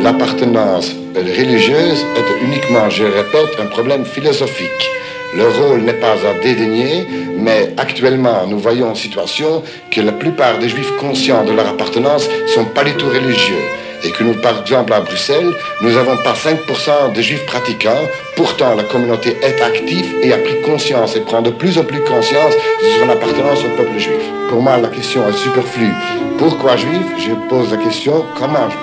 l'appartenance religieuse est uniquement, je répète, un problème philosophique. Le rôle n'est pas à dédaigner, mais actuellement, nous voyons une situation que la plupart des Juifs conscients de leur appartenance ne sont pas du tout religieux. Et que nous, par exemple, à Bruxelles, nous n'avons pas 5% de Juifs pratiquants. Pourtant, la communauté est active et a pris conscience et prend de plus en plus conscience de son appartenance au peuple juif. Pour moi, la question est superflue. Pourquoi juif? Je pose la question, comment juif?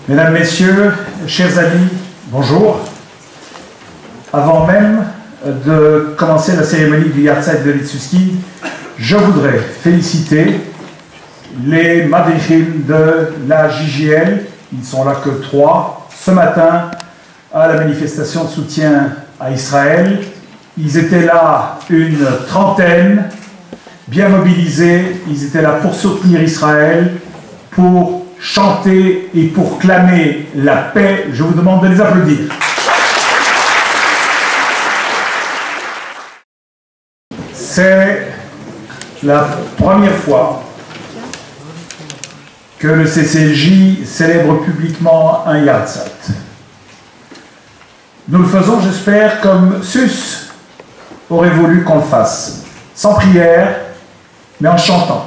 Mesdames, Messieurs, chers amis, bonjour. Avant même de commencer la cérémonie du Yahrzeit de David Susskind, je voudrais féliciter les Madrichim de la JGL, ils ne sont là que 3, ce matin à la manifestation de soutien à Israël. Ils étaient là une trentaine, bien mobilisés, ils étaient là pour soutenir Israël, pour chanter et pour clamer la paix. Je vous demande de les applaudir. C'est la première fois que le CCLJ célèbre publiquement un Yahrzeit. Nous le faisons, j'espère, comme Sus aurait voulu qu'on le fasse, sans prière, mais en chantant.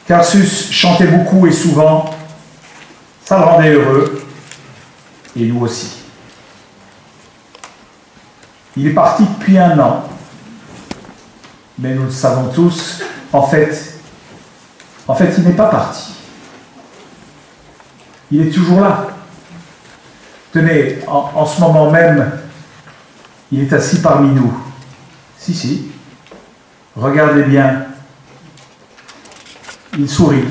Car Sus chantait beaucoup et souvent, ça le rendait heureux, et nous aussi. Il est parti depuis 1 an, mais nous le savons tous, en fait, il n'est pas parti. Il est toujours là. Tenez, en ce moment même, il est assis parmi nous. Si. Regardez bien. Il sourit.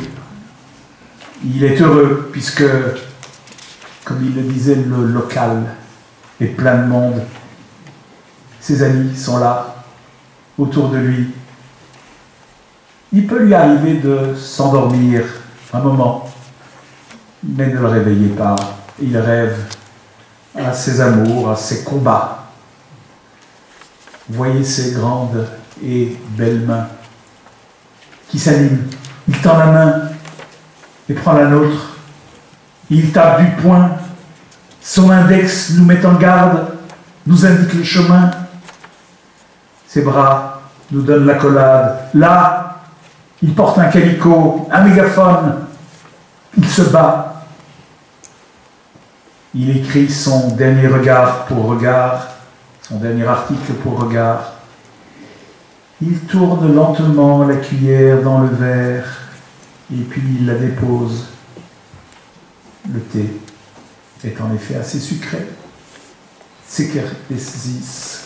Il est heureux puisque, comme il le disait, le local est plein de monde. Ses amis sont là, autour de lui. Il peut lui arriver de s'endormir un moment, mais ne le réveillez pas. Il rêve à ses amours, à ses combats. Voyez ces grandes et belles mains qui s'animent. Il tend la main et prend la nôtre. Il tape du poing. Son index nous met en garde, nous indique le chemin. Ses bras nous donnent l'accolade. Là, il porte un calicot, un mégaphone. Il se bat. Il écrit son dernier regard pour regard, son dernier article pour regard. Il tourne lentement la cuillère dans le verre et puis il la dépose. Le thé est en effet assez sucré. Zeker is.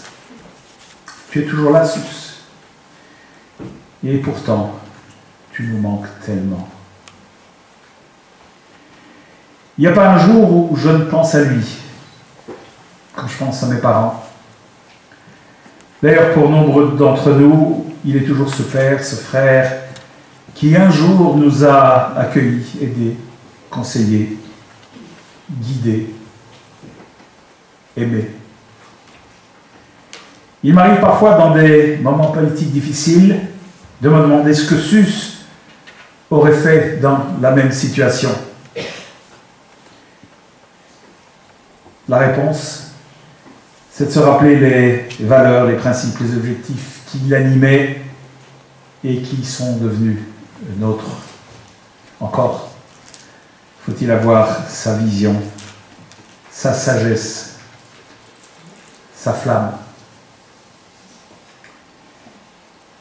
Tu es toujours là, Sus. Et pourtant, tu nous manques tellement. Il n'y a pas un jour où je ne pense à lui, quand je pense à mes parents. D'ailleurs, pour nombre d'entre nous, il est toujours ce père, ce frère, qui un jour nous a accueillis, aidés, conseillés, guidés, aimés. Il m'arrive parfois, dans des moments politiques difficiles, de me demander ce que Sus aurait fait dans la même situation. La réponse, c'est de se rappeler les valeurs, les principes, les objectifs qui l'animaient et qui sont devenus nôtres. Encore faut-il avoir sa vision, sa sagesse, sa flamme.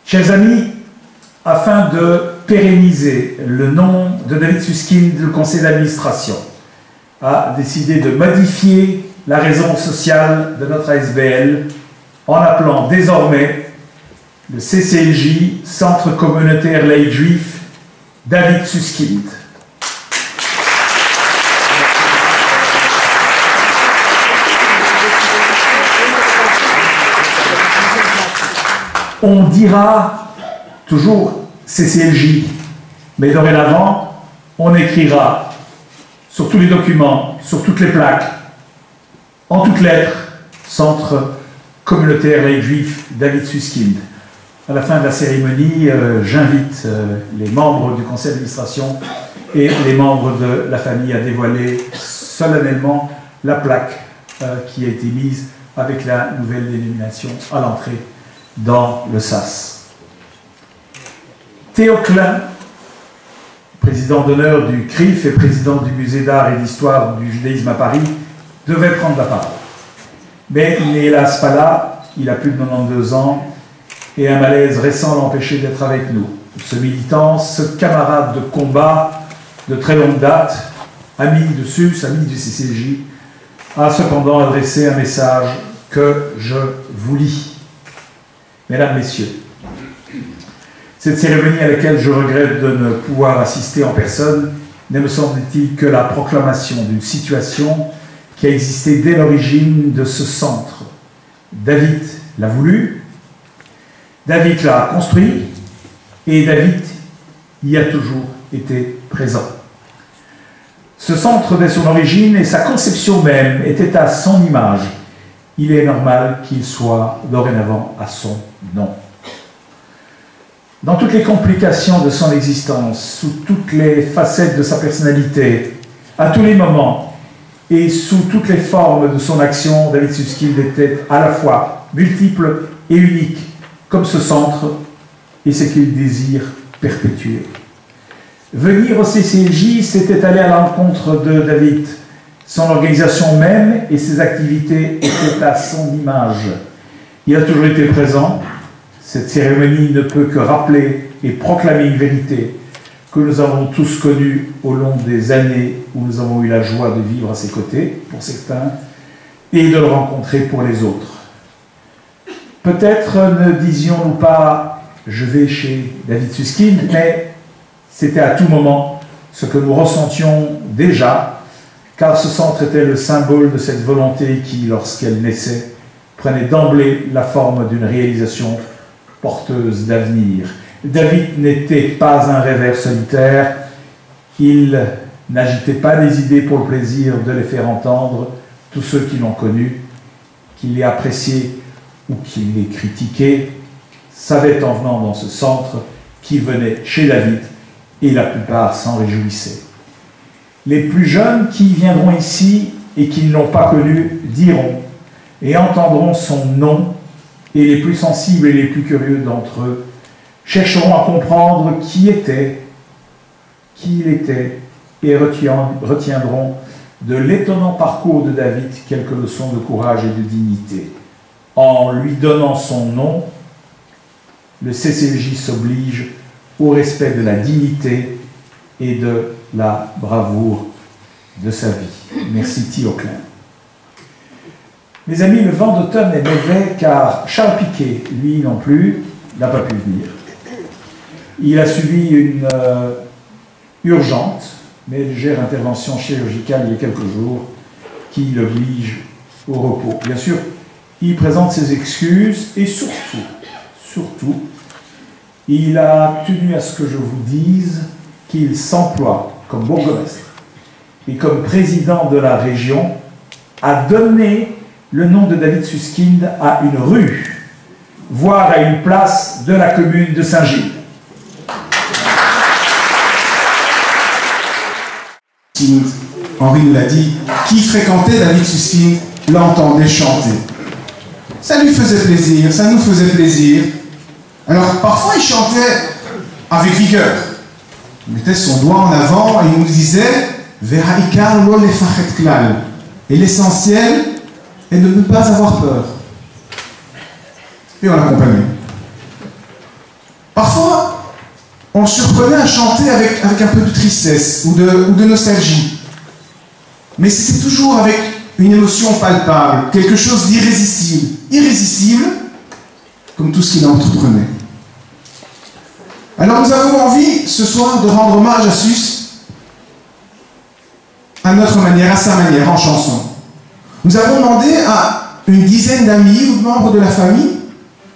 Chers amis, afin de pérenniser le nom de David Susskind, le conseil d'administration a décidé de modifier la raison sociale de notre ASBL en appelant désormais le CCLJ, Centre communautaire laïque juif, David Susskind. On dira toujours CCLJ, mais dorénavant, on écrira sur tous les documents, sur toutes les plaques, en toutes lettres, Centre communautaire laïque juif David Susskind. À la fin de la cérémonie, j'invite les membres du conseil d'administration et les membres de la famille à dévoiler solennellement la plaque qui a été mise avec la nouvelle dénomination à l'entrée dans le SAS. Théo Klein, président d'honneur du CRIF et président du musée d'art et d'histoire du judaïsme à Paris, devait prendre la parole. Mais il n'est hélas pas là, il a plus de 92 ans et un malaise récent l'empêchait d'être avec nous. Ce militant, ce camarade de combat de très longue date, ami de SUS, ami du CCJ, a cependant adressé un message que je vous lis. Mesdames, Messieurs, cette cérémonie à laquelle je regrette de ne pouvoir assister en personne n'est, me semble-t-il, que la proclamation d'une situation qui a existé dès l'origine de ce centre. David l'a voulu, David l'a construit, et David y a toujours été présent. Ce centre, dès son origine et sa conception même, était à son image. Il est normal qu'il soit dorénavant à son nom. Dans toutes les complications de son existence, sous toutes les facettes de sa personnalité, à tous les moments et sous toutes les formes de son action, David Suskind était à la fois multiple et unique, comme ce centre, et ce qu'il désire perpétuer. Venir au CCJ, c'était aller à l'encontre de David. Son organisation même et ses activités étaient à son image. Il a toujours été présent. Cette cérémonie ne peut que rappeler et proclamer une vérité que nous avons tous connue au long des années où nous avons eu la joie de vivre à ses côtés, pour certains, et de le rencontrer pour les autres. Peut-être ne disions-nous pas « je vais chez David Suskind », mais c'était à tout moment ce que nous ressentions déjà, car ce centre était le symbole de cette volonté qui, lorsqu'elle naissait, prenait d'emblée la forme d'une réalisation porteuse d'avenir. David n'était pas un rêveur solitaire, il n'agitait pas des idées pour le plaisir de les faire entendre. Tous ceux qui l'ont connu, qui l'ait apprécié ou qui l'ait critiqué, savaient en venant dans ce centre qu'il venait chez David, et la plupart s'en réjouissaient. Les plus jeunes qui viendront ici et qui ne l'ont pas connu diront et entendront son nom, et les plus sensibles et les plus curieux d'entre eux chercheront à comprendre qui il était, et retiendront de l'étonnant parcours de David quelques leçons de courage et de dignité. En lui donnant son nom, le CCJ s'oblige au respect de la dignité et de la bravoure de sa vie. Merci Théo Klein. Mes amis, le vent d'automne est mauvais car Charles Piquet, lui non plus, n'a pas pu venir. Il a subi une urgente mais légère intervention chirurgicale il y a quelques jours qui l'oblige au repos. Bien sûr, il présente ses excuses et surtout, il a tenu à ce que je vous dise qu'il s'emploie comme bourgmestre et comme président de la région à donner le nom de David Suskind à une rue, voire à une place de la commune de Saint-Gilles. Henri nous l'a dit, qui fréquentait David Suskind l'entendait chanter. Ça lui faisait plaisir, ça nous faisait plaisir. Alors parfois il chantait avec vigueur. Il mettait son doigt en avant et il nous disait Verhaikar lo lefachet klal. Et l'essentiel est de ne pas avoir peur. Et on l'accompagnait. Parfois, on le surprenait à chanter avec un peu de tristesse ou de nostalgie. Mais c'était toujours avec une émotion palpable, quelque chose d'irrésistible. Irrésistible, comme tout ce qu'il entreprenait. Alors nous avons envie, ce soir, de rendre hommage à Sus à notre manière, à sa manière, en chanson. Nous avons demandé à une dizaine d'amis ou de membres de la famille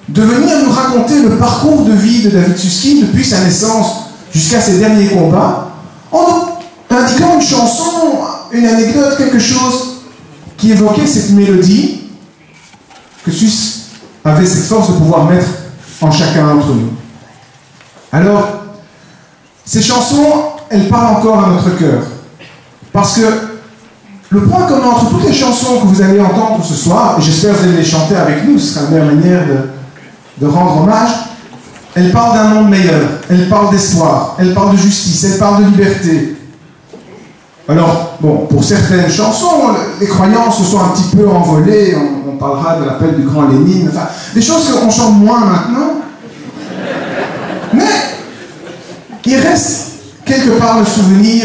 de venir nous raconter le parcours de vie de David Suskind depuis sa naissance jusqu'à ses derniers combats, en indiquant une chanson, une anecdote, quelque chose qui évoquait cette mélodie que Sus avait cette force de pouvoir mettre en chacun d'entre nous. Alors, ces chansons, elles parlent encore à notre cœur. Parce que le point commun entre toutes les chansons que vous allez entendre ce soir, et j'espère que vous allez les chanter avec nous, ce sera la meilleure manière de rendre hommage, elles parlent d'un monde meilleur, elles parlent d'espoir, elles parlent de justice, elles parlent de liberté. Alors, bon, pour certaines chansons, les croyances se sont un petit peu envolées, on parlera de l'appel du grand Lénine, enfin, des choses qu'on chante moins maintenant. Mais il reste quelque part le souvenir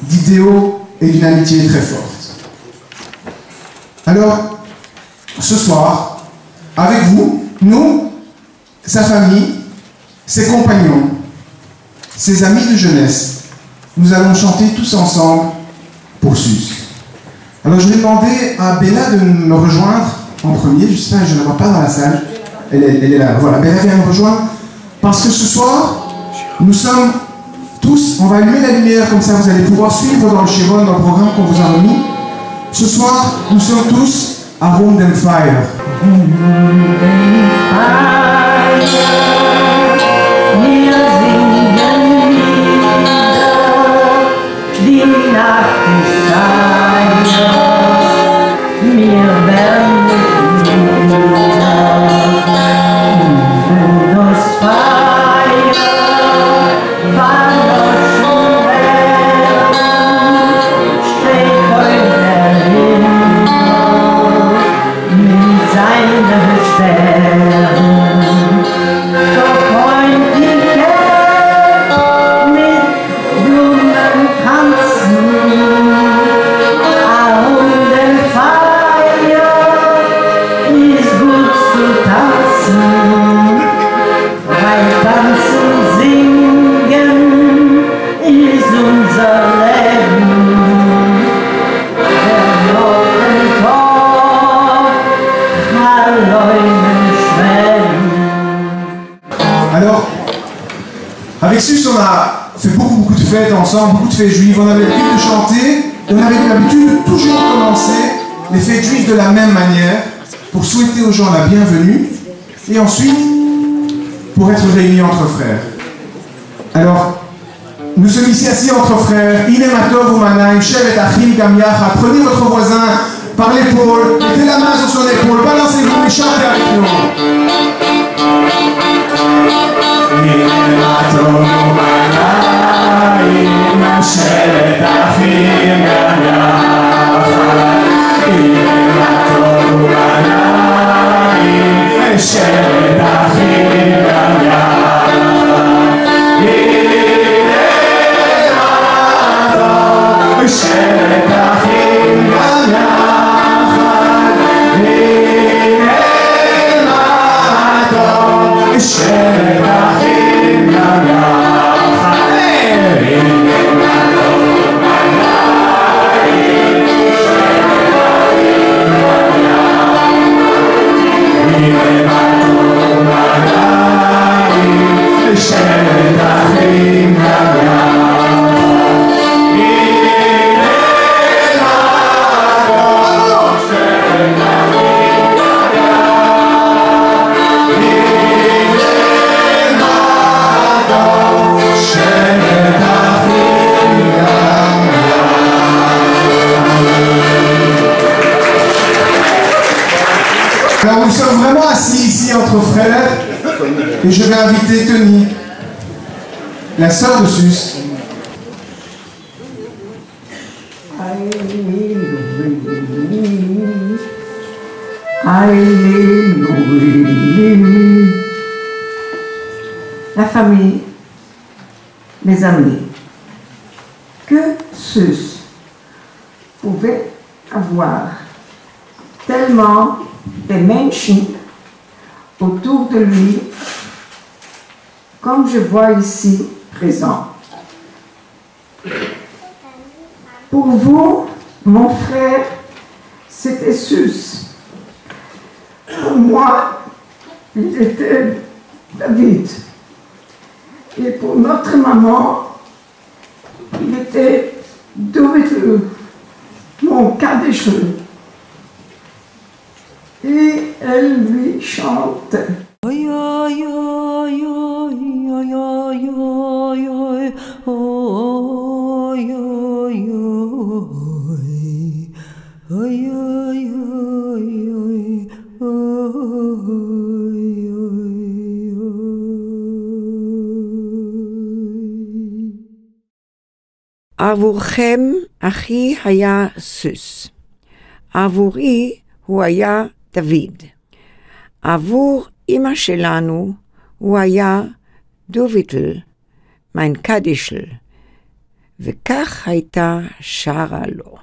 d'idéaux et d'une amitié très forte. Alors, ce soir, avec vous, nous, sa famille, ses compagnons, ses amis de jeunesse, nous allons chanter tous ensemble pour Sus. Alors je vais demander à Bella de me rejoindre en premier. Je sais pas, je ne la vois pas dans la salle. Elle est là. Voilà, Bella vient me rejoindre. Parce que ce soir, nous sommes tous, on va allumer la lumière, comme ça vous allez pouvoir suivre dans le schéma, dans le programme qu'on vous a remis. Ce soir, nous sommes tous à Round and Fire. Avec Sus, on a fait beaucoup de fêtes ensemble, beaucoup de fêtes juives. On avait l'habitude de chanter, et on avait l'habitude de toujours commencer les fêtes juives de la même manière, pour souhaiter aux gens la bienvenue, et ensuite, pour être réunis entre frères. Alors, nous sommes ici assis entre frères, Inematov Umanaim, Shevet Achim Gam Yachad. Prenez votre voisin par l'épaule, mettez la main sur son épaule, balancez-vous et chantez avec nous. Inematov Umanaim, Shevet Achim Gam Yachad. Inematov Umanaim, Shevet Achim Gam Yachad. Shevet Achim Gam Yachad. Shevet Achim Gam Alors nous sommes vraiment assis ici entre frères et je vais inviter Tony, la sœur de Sus. La famille, les amis, que Sus pouvait avoir tellement de Menschen autour de lui, comme je vois ici présent. Pour vous, mon frère, c'était Sus. Pour moi, il était David. Et pour notre maman, il était David, mon cas des cheveux. Et elle lui chante. Oy, oy, oy, oy, oy, oy, oy. עבורכם אחי היה סוס, עבורי הוא היה דוד. עבור אמא שלנו הוא היה דוביטל, מיין קדישל, וכך הייתה שרה לו.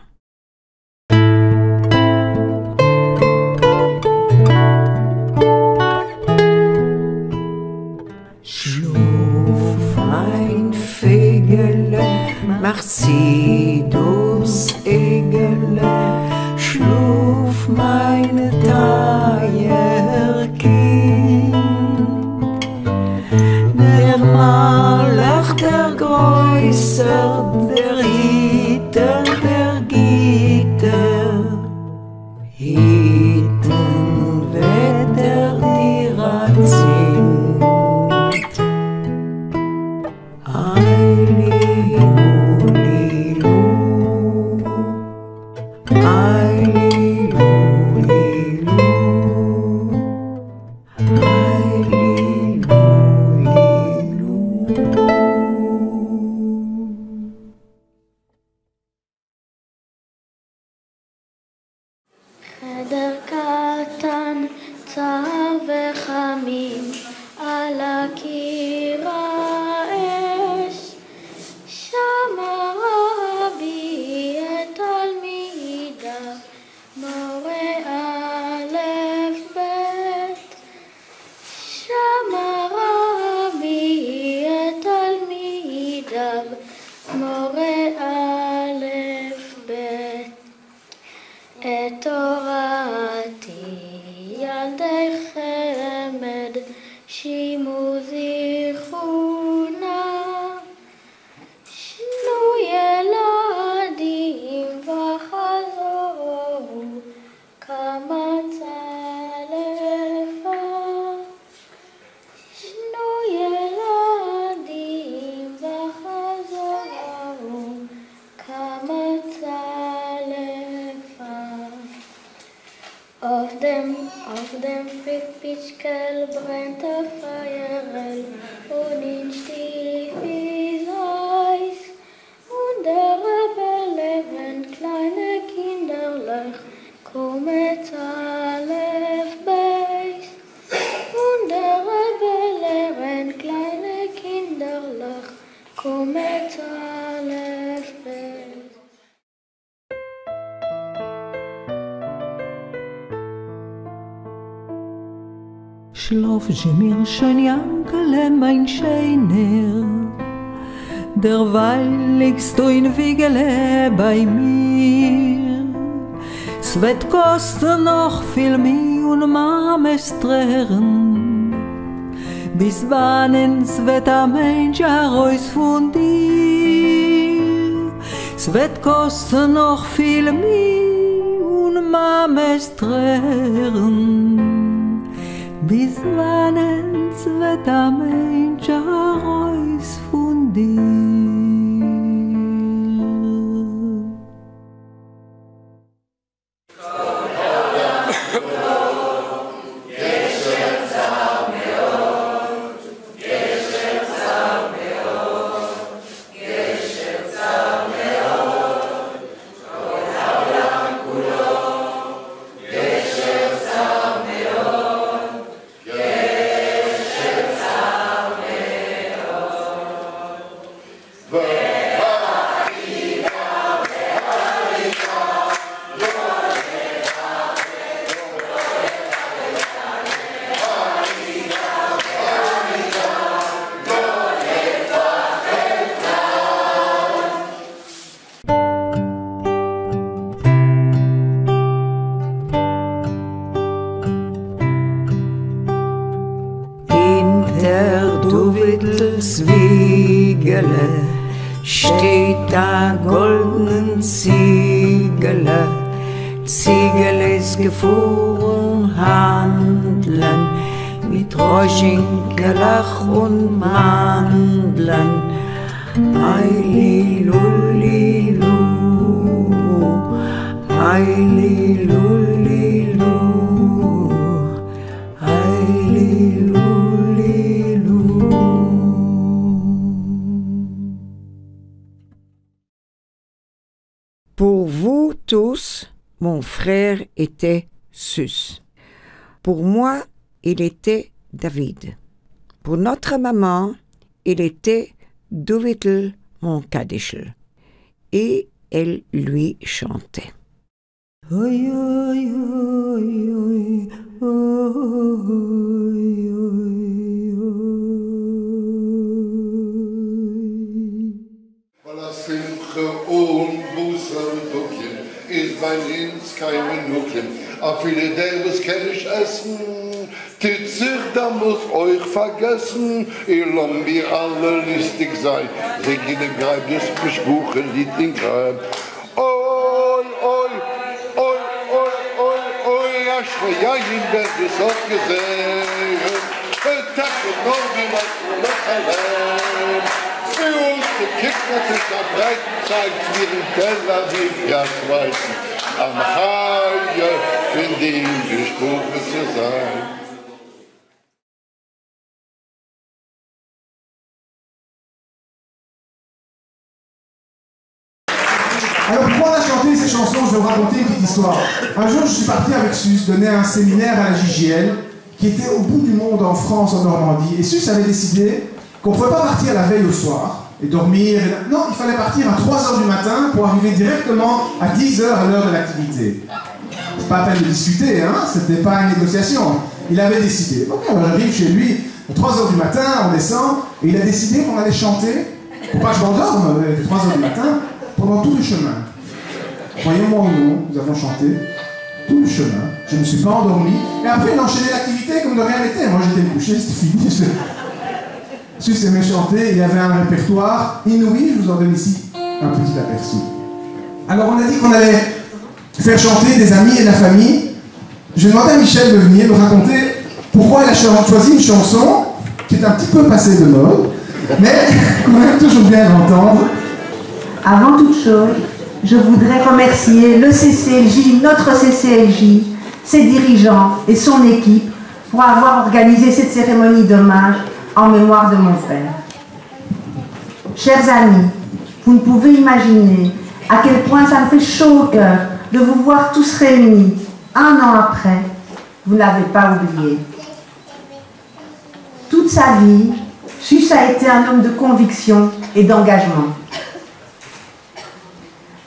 Schluf mein Fegele, mach sie durchs Egele, schluf mein Teierkind. Der Malach, der Größer, der Hiter, der Gitter, Hiten Wetter, die Ratzin. חדר קטן, צר וחמים, על הקיר האש, שמה רבי את תלמידיו, מורה א' ב', שמה רבי את תלמידיו, מורה א' ב'. את תורתי ילדי חמד שימו זיכרונה, שנו ילדים וחזרו כמה צלפה, שנו ילדים וחזרו כמה צלפה. Auf dem Fickpitschkel brennt der Feuerl und in Stief ist Eis. Und der Rebelle brennt kleine Kinderlöch, kommet Alef Beis. Und der Rebelle brennt kleine Kinderlöch, kommet Alef Beis. Schlaf mir schon Jankele, mein Scheiner, derweil liegst du in Wiegele bei mir. Es wird kosten noch viel mehr und Mames Tränen, bis wann es wird ein Mensch heraus von dir. Es wird kosten noch viel mehr und Mames Tränen, bis wann es wird ein Mensch heraus von dir. Wiegele steht da goldenen Ziegele. Ziegele ist gefahren handeln mit Roschinkelach und Mandeln. Eililulilu, Pour vous tous, mon frère était Sus. Pour moi, il était David. Pour notre maman, il était Dovitel mon Kadischl. Et elle lui chantait. Voilà, Simche und Busserduckchen ist bei uns kein Minutchen. A viele Davis kann ich essen, Titzig, da muss euch vergessen, ihr lasst mir alle listig sein. Sing in den Greib des Beschbuchen, die den Greib. Oi, oi, oi, oi, oi, oi, ja, Schreien wird es auch gesehen. Tag und noch wie man noch allein. Für uns gekickert ist am breiten Zeit, wir in Tel Aviv, ja, Schweizen. Am Haie, in dem Gespuche zu sein. Alors pourquoi on a chanté ces chansons? Je vais vous raconter une petite histoire. Un jour, je suis parti avec Sus donner un séminaire à la JGL qui était au bout du monde en France, en Normandie. Et Sus avait décidé qu'on ne pouvait pas partir la veille au soir et dormir. Non, il fallait partir à 3 h du matin pour arriver directement à 10 h à l'heure de l'activité. C'est pas à peine de discuter, hein, c'était pas une négociation. Il avait décidé. Ok, alors j'arrive chez lui à 3 h du matin, on descend, et il a décidé qu'on allait chanter, pour pas que je m'endorme, à 3 h du matin, pendant tout le chemin. Croyez-moi ou non, nous avons chanté tout le chemin. Je ne me suis pas endormi. Et après, il a enchaîné l'activité comme de rien n'était. Moi, j'étais couché, c'était fini. Sus aimait chanter, il y avait un répertoire inouï. Je vous en donne ici un petit aperçu. Alors, on a dit qu'on allait faire chanter des amis et de la famille. Je vais demander à Michel de venir nous raconter pourquoi elle a choisi une chanson qui est un petit peu passée de mode, mais qu'on aime toujours bien l'entendre. Avant toute chose, je voudrais remercier le CCLJ, notre CCLJ, ses dirigeants et son équipe pour avoir organisé cette cérémonie d'hommage en mémoire de mon frère. Chers amis, vous ne pouvez imaginer à quel point ça me fait chaud au cœur de vous voir tous réunis. Un an après, vous n'avez pas oublié. Toute sa vie, Sus a été un homme de conviction et d'engagement.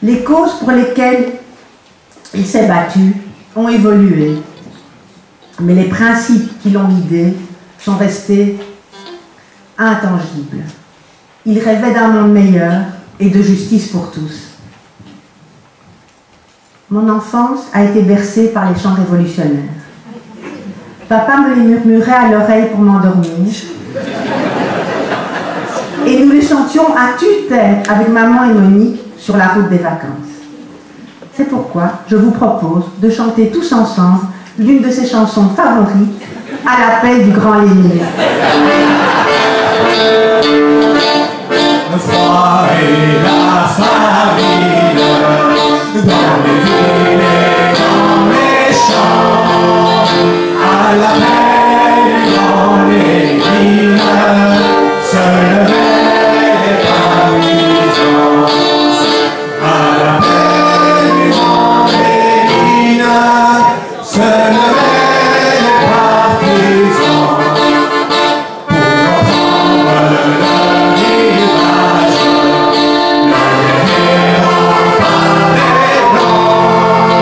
Les causes pour lesquelles il s'est battu ont évolué, mais les principes qui l'ont guidé sont restés intangibles. Il rêvait d'un monde meilleur et de justice pour tous. Mon enfance a été bercée par les chants révolutionnaires. Papa me les murmurait à l'oreille pour m'endormir. Et nous les chantions à tue-tête avec maman et Monique sur la route des vacances. C'est pourquoi je vous propose de chanter tous ensemble l'une de ses chansons favorites, à l'appel du grand Lénine. Le froid et la farine, dans les villes et dans les champs, à l'appel du grand Lénine, se levaient les partisans. À l'appel du grand Lénine, se levaient les partisans pour reprendre le village, le guerrier par les blancs.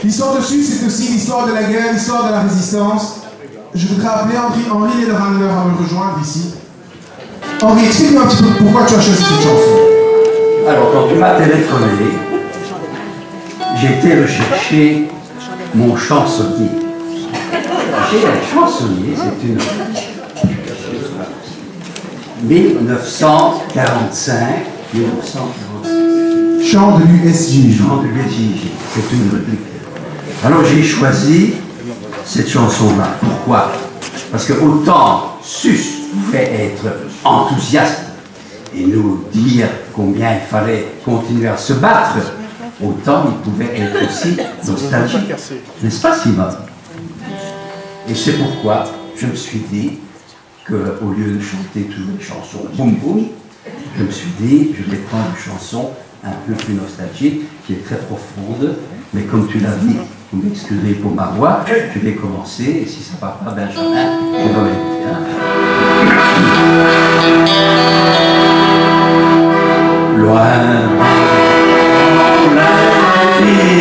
L'histoire de Suisse, c'est aussi l'histoire de la guerre, l'histoire de la résistance. Je voudrais appeler Henri Lederhandler à me rejoindre ici. Henri, explique-moi un petit peu pourquoi tu as choisi cette chanson. Alors, quand tu m'as téléphoné, j'ai été rechercher mon chansonnier. J'ai un chansonnier, c'est une 1945. Chant de l'USJ. Chant de l'USJ, c'est une réplique. Alors j'ai choisi cette chanson-là. Pourquoi? Parce que autant Sus pouvait être enthousiaste et nous dire combien il fallait continuer à se battre, autant il pouvait être aussi nostalgique. N'est-ce pas, Simone? Et c'est pourquoi je me suis dit qu'au lieu de chanter toujours des chansons boum boum, je me suis dit, je vais prendre une chanson un peu plus nostalgique, qui est très profonde, mais comme tu l'as dit, vous m'excuserez pour ma voix, je vais commencer, et si ça ne va pas, Benjamin, on va m'aider. Loin, l'infini,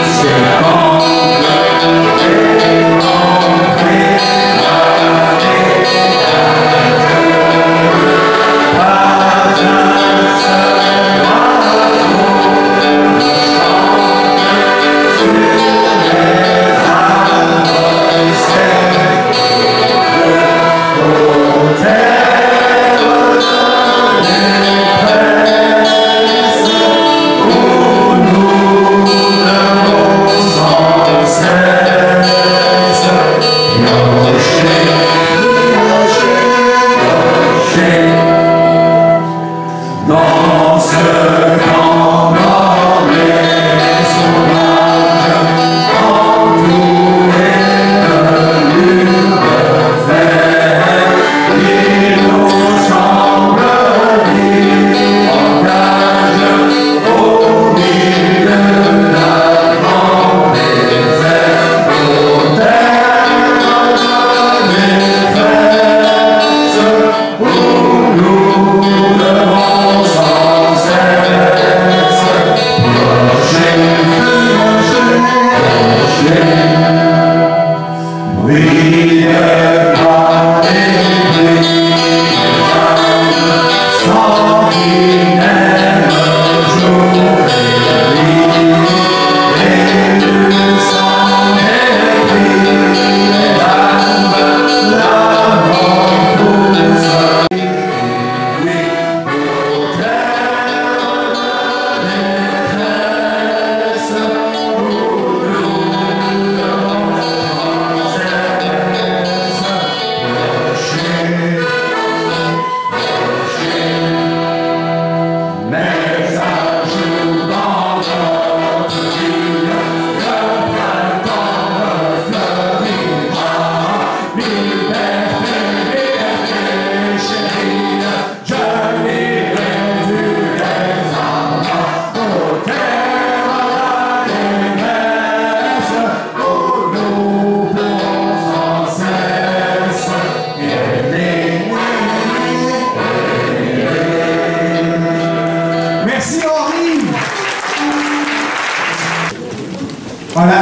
c'est quand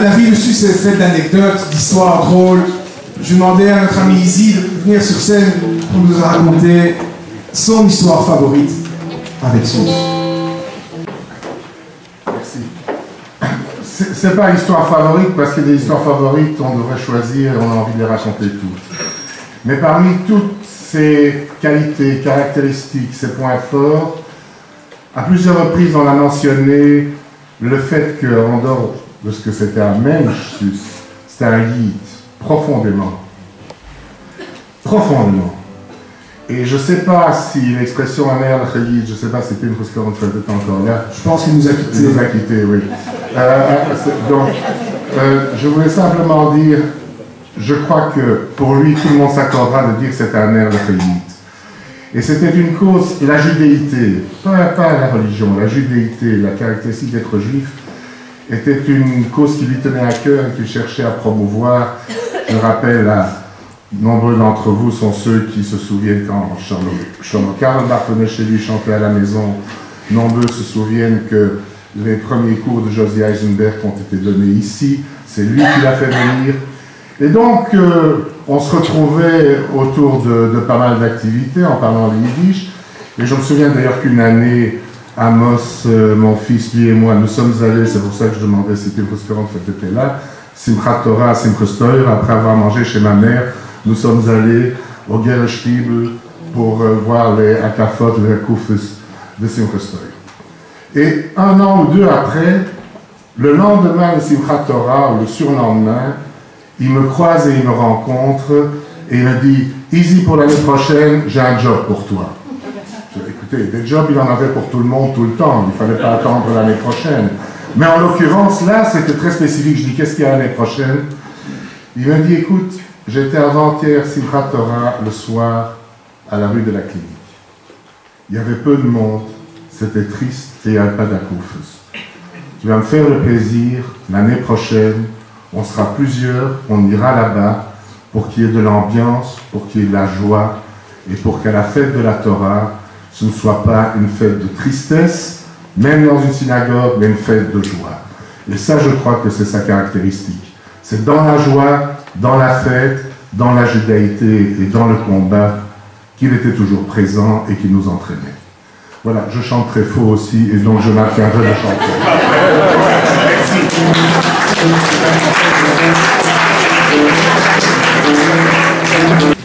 La vie de Suisse est faite d'anecdotes, d'histoires drôles. Je demandais à notre ami Izzy de venir sur scène pour nous raconter son histoire favorite avec Suisse. Merci. C'est pas une histoire favorite parce que des histoires favorites, on devrait choisir et on a envie de les raconter toutes. Mais parmi toutes ces qualités, caractéristiques, ces points forts, à plusieurs reprises on a mentionné le fait qu'en dehors de ce que c'était un Mensch, c'était un Yid, profondément. Profondément. Et je ne sais pas si l'expression un air de Yid, je ne sais pas si c'était une chose qu'on faisait encore là. Je pense qu'il nous a quittés. Il nous a quittés, oui. Donc, je voulais simplement dire, je crois que pour lui, tout le monde s'accordera de dire que c'était un air de Yid. Et c'était une cause, la judéité, pas la religion, la judéité, la caractéristique d'être juif, était une cause qui lui tenait à cœur et qu'il cherchait à promouvoir. Je rappelle, nombreux d'entre vous sont ceux qui se souviennent quand Karl Barth venait chez lui chanter à la maison. Nombreux se souviennent que les premiers cours de Josie Eisenberg ont été donnés ici. C'est lui qui l'a fait venir. Et donc, on se retrouvait autour de pas mal d'activités en parlant le yiddish. Et je me souviens d'ailleurs qu'une année, Amos, mon fils, lui et moi, nous sommes allés, c'est pour ça que je demandais si Pinchas Coran était là, Simchat Torah à Simchas Torah, après avoir mangé chez ma mère, nous sommes allés au Gerestible pour voir les Akafot, les Akufus de Simchas Torah. Et un an ou deux après, le lendemain de Simchat Torah, ou le surlendemain, il me croise et il me rencontre et il me dit « Easy, pour l'année prochaine, j'ai un job pour toi. » Écoutez, des jobs, il en avait pour tout le monde, tout le temps. Il ne fallait pas attendre l'année prochaine. Mais en l'occurrence, là, c'était très spécifique. Je dis « Qu'est-ce qu'il y a l'année prochaine ?» Il me dit « Écoute, j'étais avant-hier Simchat Torah le soir à la rue de la Clinique. Il y avait peu de monde, c'était triste et il n'y avait pas d'akoufes. Tu vas me faire le plaisir, l'année prochaine, on sera plusieurs, on ira là-bas pour qu'il y ait de l'ambiance, pour qu'il y ait de la joie et pour qu'à la fête de la Torah, ce ne soit pas une fête de tristesse, même dans une synagogue, mais une fête de joie. Et ça, je crois que c'est sa caractéristique. C'est dans la joie, dans la fête, dans la judaïté et dans le combat qu'il était toujours présent et qui nous entraînait. Voilà, je chante très faux aussi et donc je maintiendrai de chanter.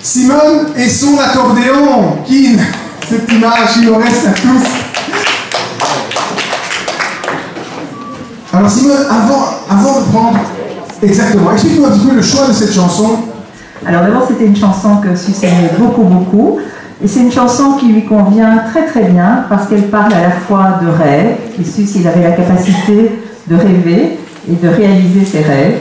Simone et son accordéon, Kin, cette image, il nous reste à tous. Alors Simone, avant de prendre... Exactement, explique-nous un petit peu le choix de cette chanson. Alors d'abord, c'était une chanson que Sus aimait beaucoup. Et c'est une chanson qui lui convient très bien parce qu'elle parle à la fois de rêve. Et Sus, il avait la capacité de rêver et de réaliser ses rêves.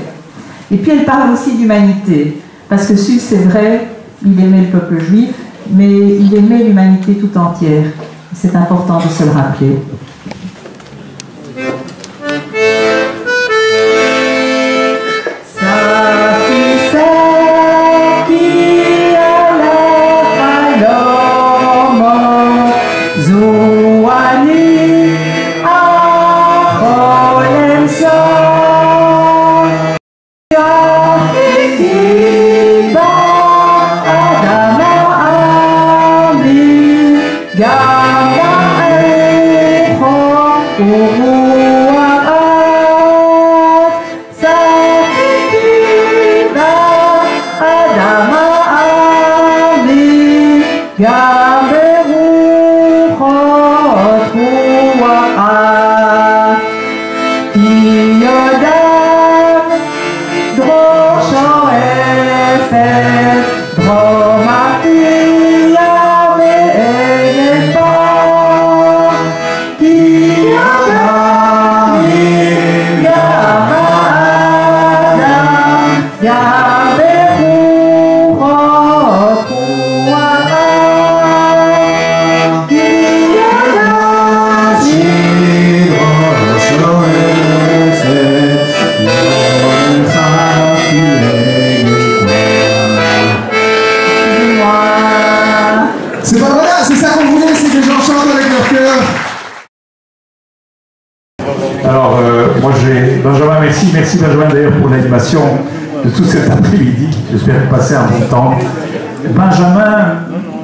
Et puis elle parle aussi d'humanité. Parce que Sus, c'est vrai, il aimait le peuple juif, mais il aimait l'humanité tout entière. C'est important de se le rappeler. Merci Benjamin d'ailleurs pour l'animation de tout cet après-midi. J'espère que vous passez un bon temps. Benjamin,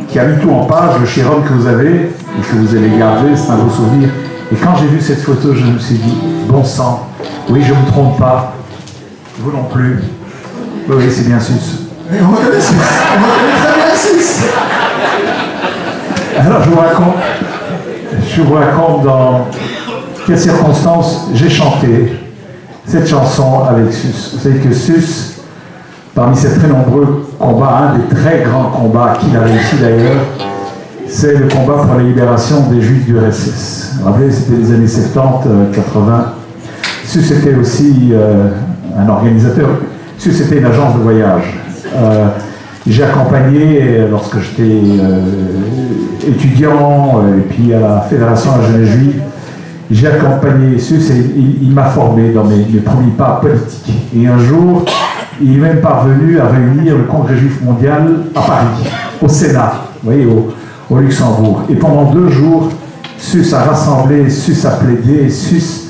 qui a mis tout en page, le chéron que vous avez et que vous allez garder, c'est un beau souvenir. Et quand j'ai vu cette photo, je me suis dit, bon sang, oui, je ne me trompe pas, vous non plus. Oui, c'est bien Sus. On reconnaît Sus. On reconnaît très bien Sus. Alors je vous raconte dans quelles circonstances j'ai chanté cette chanson avec Sus. Vous savez que Sus, parmi ses très nombreux combats, un des très grands combats qu'il a réussi d'ailleurs, c'est le combat pour la libération des Juifs du RSS. Vous vous rappelez, c'était les années 70, 80. Sus était aussi un organisateur. Sus était une agence de voyage. J'ai accompagné, lorsque j'étais étudiant, et puis à la Fédération de la jeunesse juive, j'ai accompagné Sus et il m'a formé dans mes premiers pas politiques. Et un jour, il est même parvenu à réunir le Congrès juif mondial à Paris, au Sénat, vous voyez, au Luxembourg. Et pendant 2 jours, Sus a rassemblé, Sus a plaidé, Sus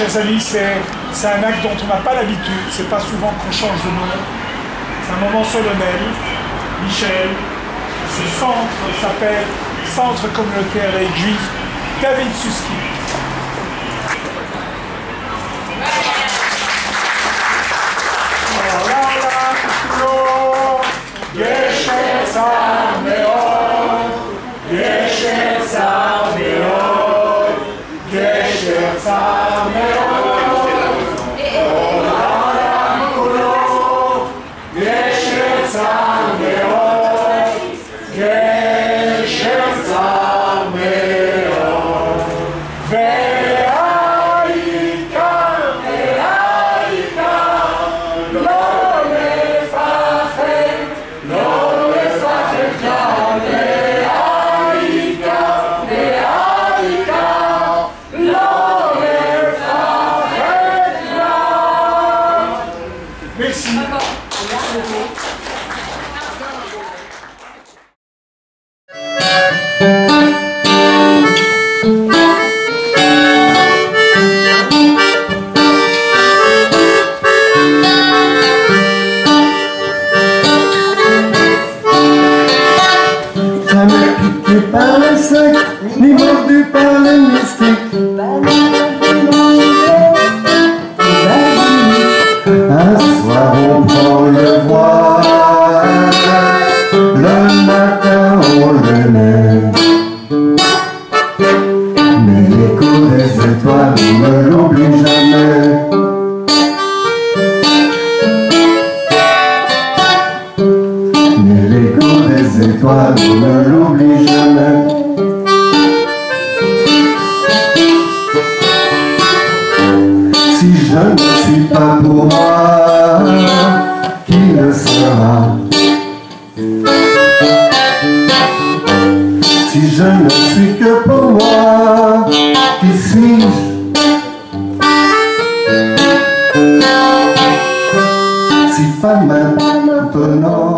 Chers amis, c'est un acte dont on n'a pas l'habitude, c'est pas souvent qu'on change de nom, c'est un moment solennel. Michel, ce centre s'appelle Centre communautaire laïque juif David Susskind. לא מפחד par les sectes, ni mordu par les mystiques. Un soir on prend le voile, le matin on le met. Mais l'écho des étoiles ne l'oublie jamais. Mais l'écho des étoiles ne l'oublie jamais. Si je ne suis pas pour moi, qui le sera? Si je ne suis que pour moi, qui suis-je? Si femme maintenant